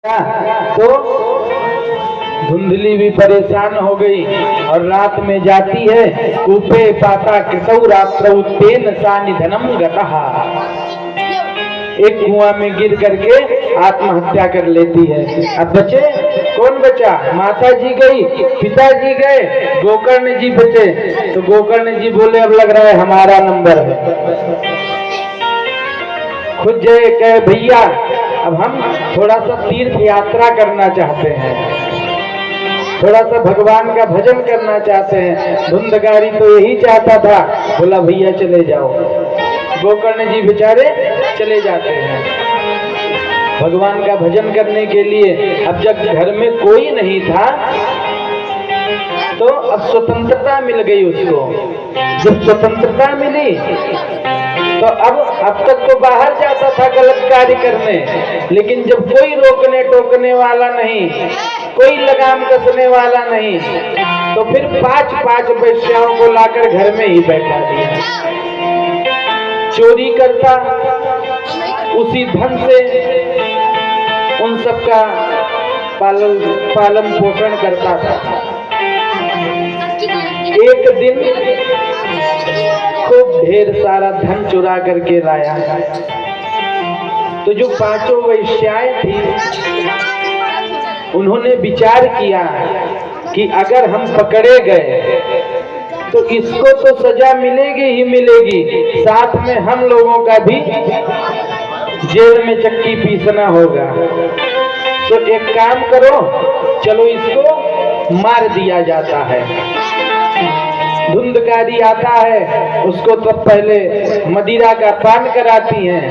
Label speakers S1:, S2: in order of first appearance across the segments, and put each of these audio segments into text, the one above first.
S1: तो धुंधली भी परेशान हो गई और रात में जाती है। कूपे पाता कृतौ रात्रौ तेन सा निधनम गतः। एक कुआं में गिर करके आत्महत्या कर लेती है। अब बचे कौन बचा? माता जी गई, पिताजी गए, गोकर्ण जी बचे। तो गोकर्ण जी बोले अब लग रहा है हमारा नंबर है। खुद जय कहे भैया अब हम थोड़ा सा तीर्थ यात्रा करना चाहते हैं, थोड़ा सा भगवान का भजन करना चाहते हैं। धुंधकारी तो यही चाहता था, बोला भैया चले जाओ। गोकर्ण जी बेचारे चले जाते हैं भगवान का भजन करने के लिए। अब जब घर में कोई नहीं था तो अब स्वतंत्रता मिल गई उसको। जब स्वतंत्रता मिली तो अब तक तो बाहर जाता था गलत कार्य करने, लेकिन जब कोई रोकने टोकने वाला नहीं, कोई लगाम कसने वाला नहीं, तो फिर पांच वेश्याओं को लाकर घर में ही बैठा दिया। चोरी करता, उसी धन से उन सबका पालन पोषण करता था। एक दिन खूब ढेर सारा धन चुरा करके लाया। तो जो पांचों वैश्याएं थी उन्होंने विचार किया कि अगर हम पकड़े गए तो इसको तो सजा मिलेगी ही मिलेगी, साथ में हम लोगों का भी जेल में चक्की पीसना होगा। तो एक काम करो, चलो इसको मार दिया जाता है। धुंधकारी आता है, उसको तो पहले मदिरा का पान कराती हैं,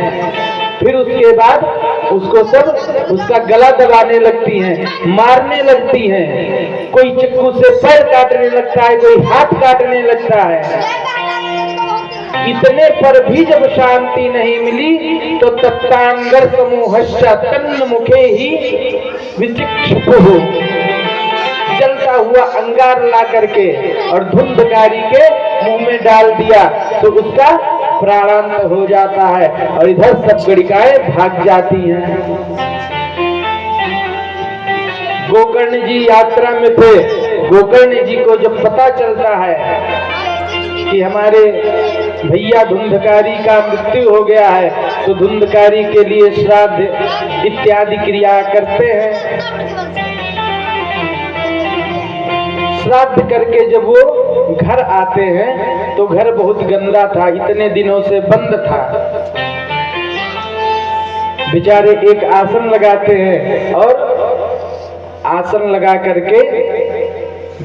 S1: फिर उसके बाद उसको सब उसका गला दबाने लगती हैं, मारने लगती हैं। कोई चक्कू से पैर काटने लगता है, कोई हाथ काटने लगता है। इतने पर भी जब शांति नहीं मिली तो तत्तांगर समूहश्च तन्मुखे ही विचिक्षुः, जलता हुआ अंगार ला करके और धुंधकारी के मुंह में डाल दिया तो उसका प्राणांत हो जाता है और इधर सब गणिकाएं भाग जाती हैं। गोकर्ण जी यात्रा में थे। गोकर्ण जी को जब पता चलता है कि हमारे भैया धुंधकारी का मृत्यु हो गया है तो धुंधकारी के लिए श्राद्ध इत्यादि क्रिया करते हैं। श्राद्ध करके जब वो घर आते हैं तो घर बहुत गंदा था, इतने दिनों से बंद था। बेचारे एक आसन लगाते हैं और आसन लगा करके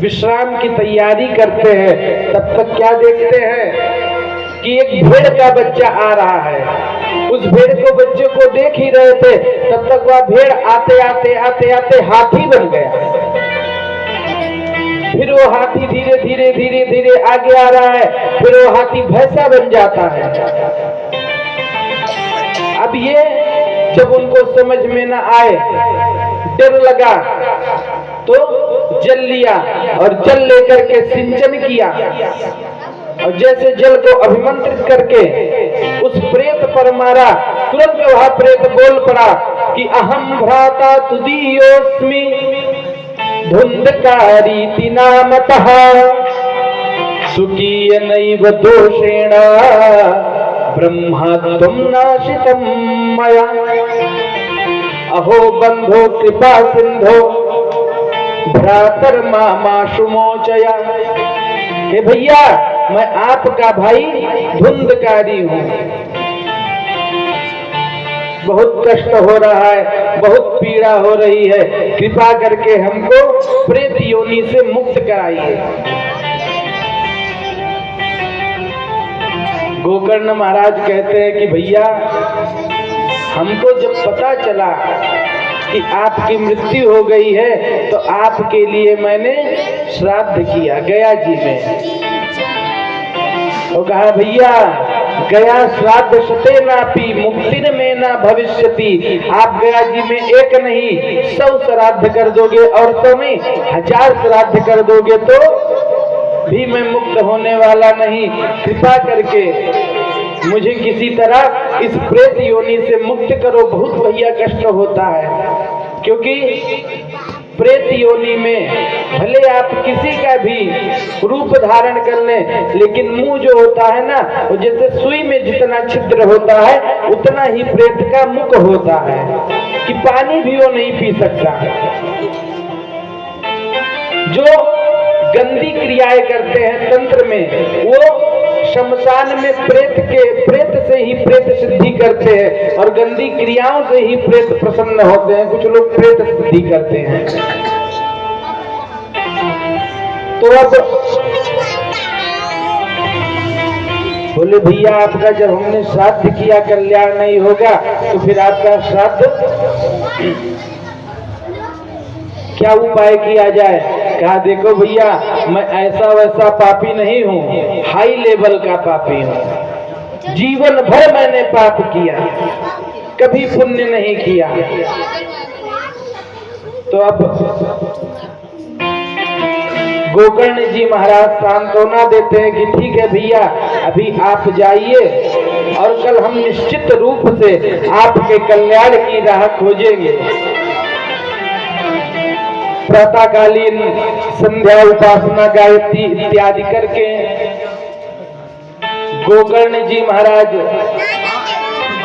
S1: विश्राम की तैयारी करते हैं। तब तक क्या देखते हैं कि एक भेड़ का बच्चा आ रहा है। उस भेड़ को बच्चे को देख ही रहे थे, तब तक वह भेड़ आते आते आते आते हाथी बन गया। फिर वो हाथी धीरे धीरे धीरे धीरे आगे आ रहा है, फिर वो हाथी भैंसा बन जाता है। अब ये जब उनको समझ में न आए, डर लगा तो जल लिया और जल लेकर के सिंचन किया और जैसे जल को अभिमंत्रित करके उस प्रेत पर मारा, तुरंत वह प्रेत बोल पड़ा कि अहम भ्राता तुदीयोस्मि धुंधकारी नामतः सुकीय नैव दोषेण ब्रह्मत्वं नाशितं मया। अहो बंधो कृपा सिंधो भ्रातर मामाशु मोचया। हे भैया, मैं आपका भाई धुंधकारी हूँ, बहुत कष्ट हो रहा है, बहुत पीड़ा हो रही है, कृपा करके हमको प्रेत योनि से मुक्त कराइए। गोकर्ण महाराज कहते हैं कि भैया, हमको जब पता चला कि आपकी मृत्यु हो गई है तो आपके लिए मैंने श्राद्ध किया गया जी में। वो कहा भैया, गया श्राद्ध शते नापि मुक्तिन में ना भविष्यति। आप गया जी में एक नहीं 100 श्राद्ध कर दोगे और 100 नहीं 1000 श्राद्ध कर दोगे तो भी मैं मुक्त होने वाला नहीं। कृपा करके मुझे किसी तरह इस प्रेत योनि से मुक्त करो, बहुत भैया कष्ट होता है। क्योंकि प्रेत योनि में भले आप किसी का भी रूप धारण कर लें, लेकिन मुंह जो होता है ना, वो जैसे सुई में जितना छिद्र होता है उतना ही प्रेत का मुख होता है कि पानी भी वो नहीं पी सकता। जो गंदी क्रियाएं करते हैं तंत्र में, वो शमशान में प्रेत से ही प्रेत सिद्धि करते हैं और गंदी क्रियाओं से ही प्रेत प्रसन्न होते हैं। कुछ लोग प्रेत सिद्धि करते हैं। तो अब बोले भैया आपका जब हमने श्राद्ध किया कल्याण नहीं होगा, तो फिर आपका श्राद्ध क्या उपाय किया जाए? कहा देखो भैया, मैं ऐसा वैसा पापी नहीं हूँ, हाई लेवल का पापी हूँ। जीवन भर मैंने पाप किया, कभी पुण्य नहीं किया। तो अब गोकर्ण जी महाराज सांत्वना देते हैं कि ठीक है भैया, अभी आप जाइए और कल हम निश्चित रूप से आपके कल्याण की राह खोजेंगे। प्रातःकालीन संध्या उपासना गायत्री इत्यादि करके गोकर्ण जी महाराज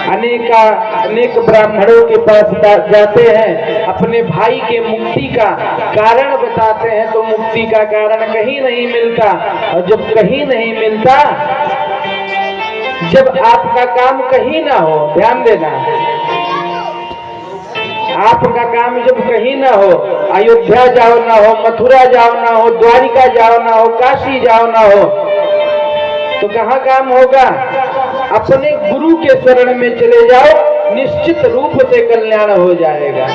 S1: अनेक ब्राह्मणों के पास जाते हैं, अपने भाई के मुक्ति का कारण बताते हैं। तो मुक्ति का कारण कहीं नहीं मिलता, और जब कहीं नहीं मिलता, जब आपका काम कहीं ना हो, ध्यान देना, आपका काम जब कहीं ना हो, अयोध्या जाओ ना हो, मथुरा जाओ ना हो, द्वारिका जाओ ना हो, काशी जाओ ना हो, तो कहाँ काम होगा? अपने गुरु के शरण में चले जाओ, निश्चित रूप से कल्याण हो जाएगा।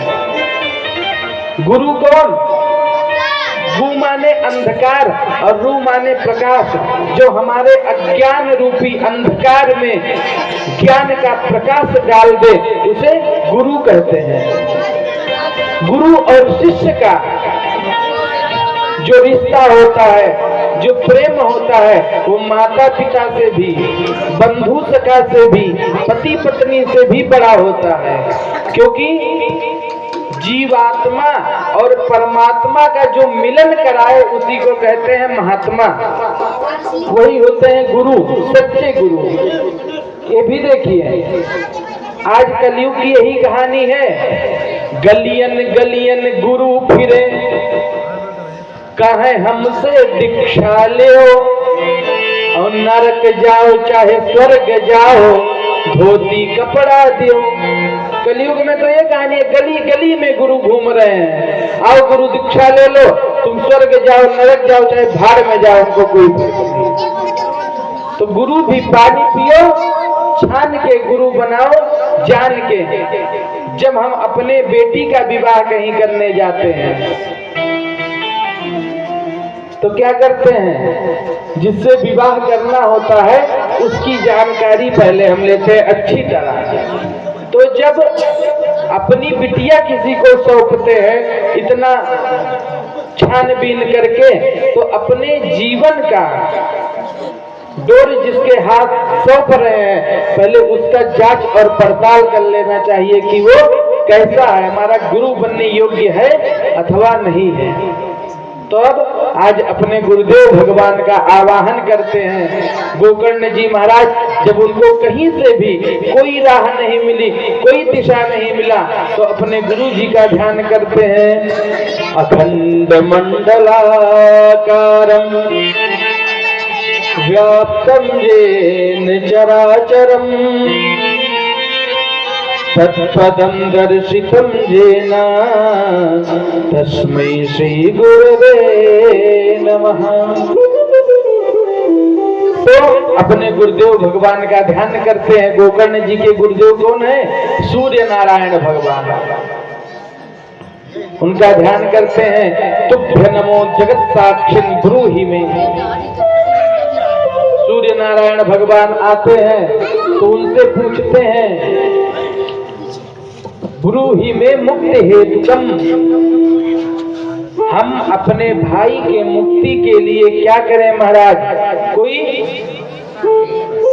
S1: गुरु कौन? गु माने अंधकार और रू माने प्रकाश। जो हमारे अज्ञान रूपी अंधकार में ज्ञान का प्रकाश डाल दे, उसे गुरु कहते हैं। गुरु और शिष्य का जो रिश्ता होता है, जो प्रेम होता है, वो माता पिता से भी, बंधु सखा से भी, पति पत्नी से भी बड़ा होता है। क्योंकि जीवात्मा और परमात्मा का जो मिलन कराए, उसी को कहते हैं महात्मा। वही होते हैं गुरु, सच्चे गुरु। ये भी देखिए, आज कलयुग की यही कहानी है। गलियन गलियन गुरु फिरे, कहे हमसे दीक्षा ले, और नरक जाओ चाहे स्वर्ग जाओ, धोती कपड़ा दियो। कलयुग में तो ये कहानी है, गली गली में गुरु घूम रहे हैं। आओ गुरु दीक्षा ले लो, तुम स्वर्ग जाओ, नरक जाओ, चाहे भाड़ में जाओ, उनको कोई तो गुरु भी पानी पियो, छान के गुरु बनाओ, जान के। जब हम अपने बेटी का विवाह कहीं करने जाते हैं तो क्या करते हैं? जिससे विवाह करना होता है उसकी जानकारी पहले हम लेते हैं अच्छी तरह। तो जब अपनी बिटिया किसी को सौंपते हैं इतना छानबीन करके, तो अपने जीवन का डोर जिसके हाथ सौंप रहे हैं, पहले उसका जांच और पड़ताल कर लेना चाहिए कि वो कैसा है, हमारा गुरु बनने योग्य है अथवा नहीं है। तो अब आज अपने गुरुदेव भगवान का आवाहन करते हैं। गोकर्ण जी महाराज जब उनको कहीं से भी कोई राह नहीं मिली, कोई दिशा नहीं मिला, तो अपने गुरु जी का ध्यान करते हैं। अखंड मंडलाकारं व्याप्तं येन चराचरम् तत्पदं दर्शितं येन तस्मै श्री गुरुवे नमः। तो अपने गुरुदेव भगवान का ध्यान करते हैं। गोकर्ण जी के गुरुदेव कौन है? सूर्य नारायण भगवान। उनका ध्यान करते हैं। तुभ्य नमो जगत साक्षिन् ब्रूहि मे। सूर्य नारायण भगवान आते हैं तो उनसे पूछते हैं, ब्रूहि में मुक्ति हेतुकम, हम अपने भाई के मुक्ति के लिए क्या करें महाराज? कोई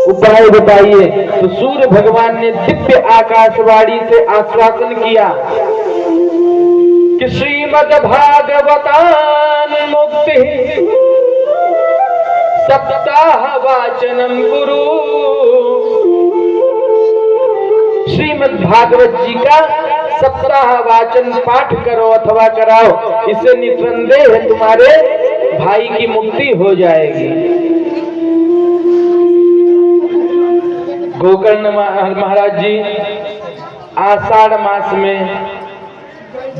S1: उपाय बताइए। तो सूर्य भगवान ने दिव्य आकाशवाणी से आश्वासन किया, कि श्रीमद् भागवतान मुक्ति सप्ताह वाचनम गुरु। श्रीमद् भागवत जी का सप्ताह वाचन पाठ करो अथवा कराओ, इससे निसंदेह तुम्हारे भाई की मुक्ति हो जाएगी। गोकर्ण महाराज जी आषाढ़ मास में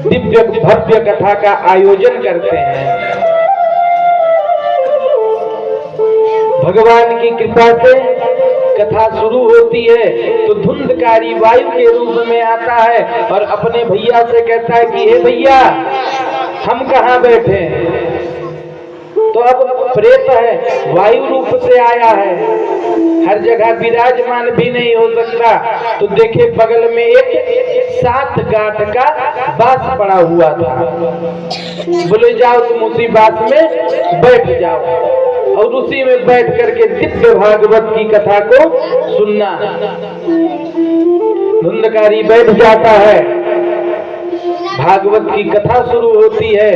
S1: दिव्य भव्य कथा का आयोजन करते हैं। भगवान की कृपा से कथा शुरू होती है तो धुंधकारी वायु के रूप में आता है और अपने भैया से कहता है कि हे भैया हम कहाँ बैठे हैं। तो अब प्रेत है, वायु रूप से आया है, हर जगह विराजमान भी नहीं हो सकता। तो देखे बगल में एक 7 गांठ का बांस पड़ा हुआ था। बोले जाओ तुम उसी बांस में बैठ जाओ और उसी में बैठ करके दिव्य भागवत की कथा को सुनना। धुंधकारी बैठ जाता है, भागवत की कथा शुरू होती है।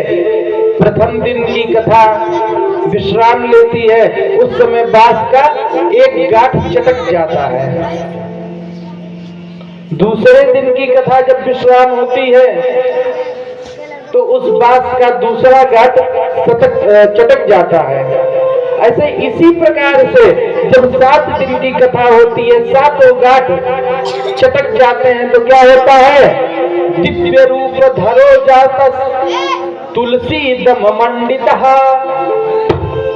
S1: प्रथम दिन की कथा विश्राम लेती है, उस समय बांस का एक गांठ चटक जाता है। दूसरे दिन की कथा जब विश्राम होती है तो उस बांस का दूसरा गांठ चटक जाता है। ऐसे इसी प्रकार से जब 7 दिन की कथा होती है, 7 गांठ चटक जाते हैं तो क्या होता है? दिव्य रूप धरो जाता तुलसी दम मंडितः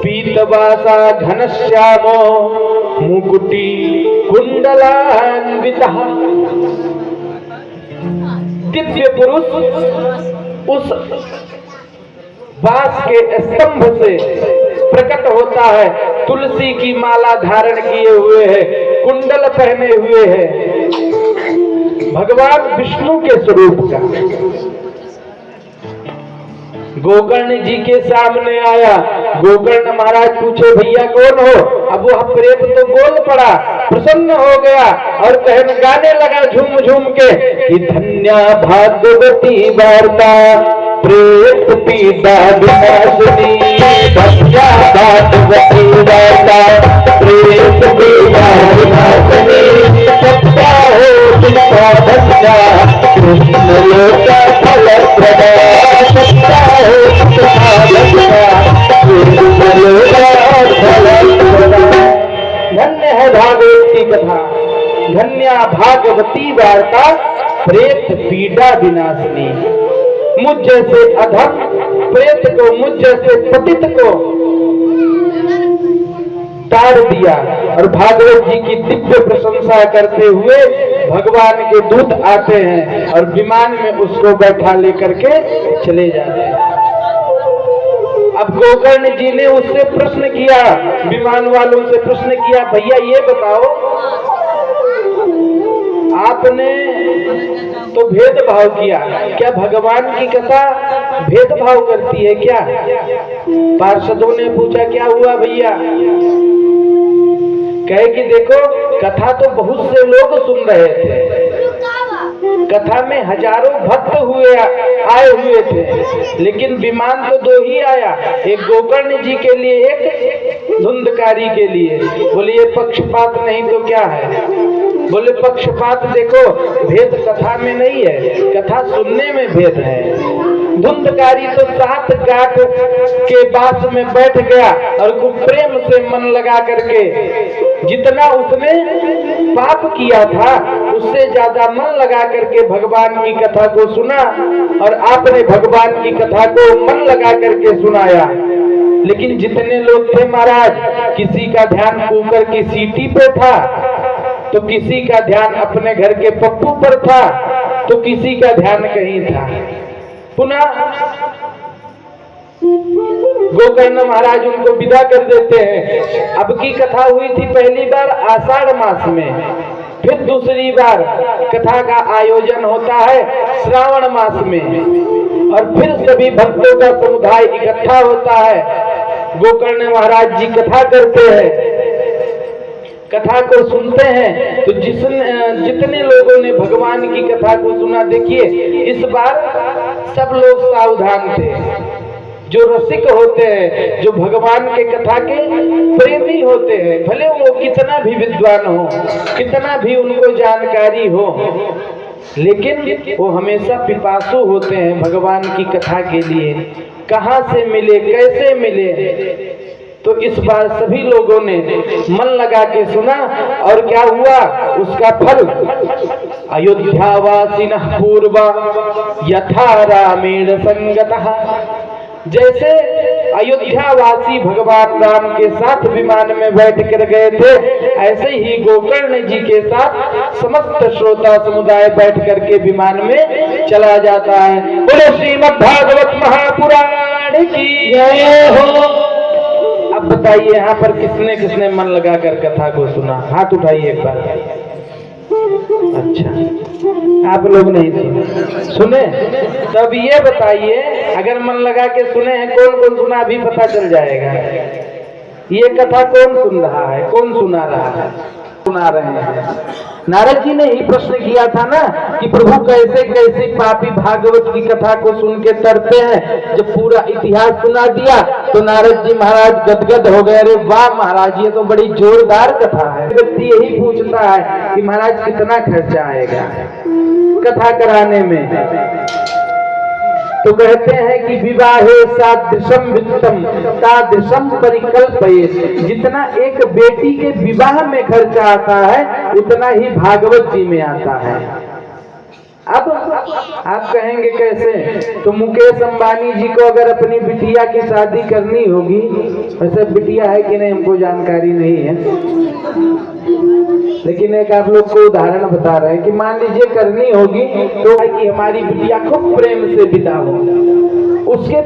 S1: पीतवासा घनश्यामो मुकुटी कुंडलान्वितः। दिव्य पुरुष उस बांस के स्तंभ से प्रकट होता है, तुलसी की माला धारण किए हुए है, कुंडल पहने हुए है, भगवान विष्णु के स्वरूप का। गोकर्ण जी के सामने आया। गोकर्ण महाराज पूछे भैया कौन हो? अब वह प्रेत तो बोल पड़ा, प्रसन्न हो गया और गाने लगा झूम झूम के कि धन्या भागवती वार्ता प्रेत पीड़ा विनाशिनी। धन्या भागवती वार्ता प्रेत पीड़ा विनाशिनी। सत्या हो जिसका धन्या कृष्ण लोक फलप्रदा। सत्या हो जिसका धन्या कृष्ण लोक फलप्रदा। धन्य है भागवत की कथा, धन्या भागवती वार्ता प्रेत पीड़ा विनाशिनी। मुझ जैसे अधम प्रेत को, मुझ जैसे पतित को तार दिया। और भागवत जी की दिव्य प्रशंसा करते हुए भगवान के दूत आते हैं और विमान में उसको बैठा लेकर के चले जाते हैं। अब गोकर्ण जी ने उससे प्रश्न किया, विमान वालों से प्रश्न किया, भैया ये बताओ आपने तो भेदभाव किया, क्या भगवान की कथा भेदभाव करती है क्या? पार्षदों ने पूछा क्या हुआ भैया? कहे कि देखो कथा तो बहुत से लोग सुन रहे थे, कथा में हजारों भक्त आए हुए थे, लेकिन विमान तो 2 ही आया, एक गोकर्ण जी के लिए, एक धुंधकारी के लिए। बोले ये पक्षपात नहीं तो क्या है? बोले पक्षपात देखो भेद कथा में नहीं है, कथा सुनने में भेद है। धुंधकारी तो 7 गांठ के बांस में बैठ गया और खूब प्रेम से मन लगा करके, जितना उसने पाप किया था उससे ज्यादा मन लगा करके भगवान की कथा को सुना और आपने भगवान की कथा को मन लगा करके सुनाया। लेकिन जितने लोग थे महाराज, किसी का ध्यान कुकर की सीटी पे था, तो किसी का ध्यान अपने घर के पप्पू पर था, तो किसी का ध्यान कहीं था। पुनः गोकर्ण महाराज उनको विदा कर देते हैं। अब की कथा हुई थी पहली बार आषाढ़ मास में, फिर दूसरी बार कथा का आयोजन होता है श्रावण मास में, और फिर सभी भक्तों का समुदाय इकट्ठा होता है। गोकर्ण महाराज जी कथा करते हैं। कथा को सुनते हैं तो जितने लोगों ने भगवान की कथा को सुना, देखिए इस बार सब लोग सावधान थे। जो रसिक होते हैं, जो भगवान के कथा के प्रेमी होते हैं, भले वो कितना भी विद्वान हो, कितना भी उनको जानकारी हो, लेकिन वो हमेशा पिपासु होते हैं भगवान की कथा के लिए। कहाँ से मिले, कैसे मिले। तो इस बार सभी लोगों ने मन लगा के सुना, और क्या हुआ उसका फल। अयोध्यावासिनः पूर्वा यथा रामेण संगतः। जैसे अयोध्यावासी भगवान राम के साथ विमान में बैठ कर गए थे, ऐसे ही गोकर्ण जी के साथ समस्त श्रोता समुदाय बैठ करके विमान में चला जाता है। बोलो श्रीमद् भागवत महापुराण की जय हो। अब बताइए यहाँ पर किसने किसने मन लगा कर कथा को सुना, हाथ उठाइए एक बार। अच्छा, आप लोग नहीं सुने? तब ये बताइए, अगर मन लगा के सुने हैं, कौन कौन सुना अभी पता चल जाएगा। ये कथा कौन सुन रहा है, कौन सुना रहा है? सुना रहे हैं। नारद जी ने ही प्रश्न किया था ना कि प्रभु कैसे कैसे पापी भागवत की कथा को सुन के तरते हैं। जब पूरा इतिहास सुना दिया तो नारद जी महाराज गदगद हो गए। अरे वाह महाराज, ये तो बड़ी जोरदार कथा है। व्यक्ति यही पूछता है कि महाराज कितना खर्चा आएगा कथा कराने में। तो कहते हैं कि विवाहे सादृशम वित्तम तादृशम परिकल्पयेत्। जितना एक बेटी के विवाह में खर्चा आता है, उतना ही भागवत जी में आता है। अब आप कहेंगे कैसे? तो मुकेश अंबानी जी को अगर अपनी बिटिया की शादी करनी होगी, वैसे बिटिया है कि नहीं हमको जानकारी नहीं है, लेकिन एक आप लोग को उदाहरण बता रहे हैं कि मान लीजिए करनी होगी तो कि हमारी बिटिया खूब प्रेम से विदा हो, उसके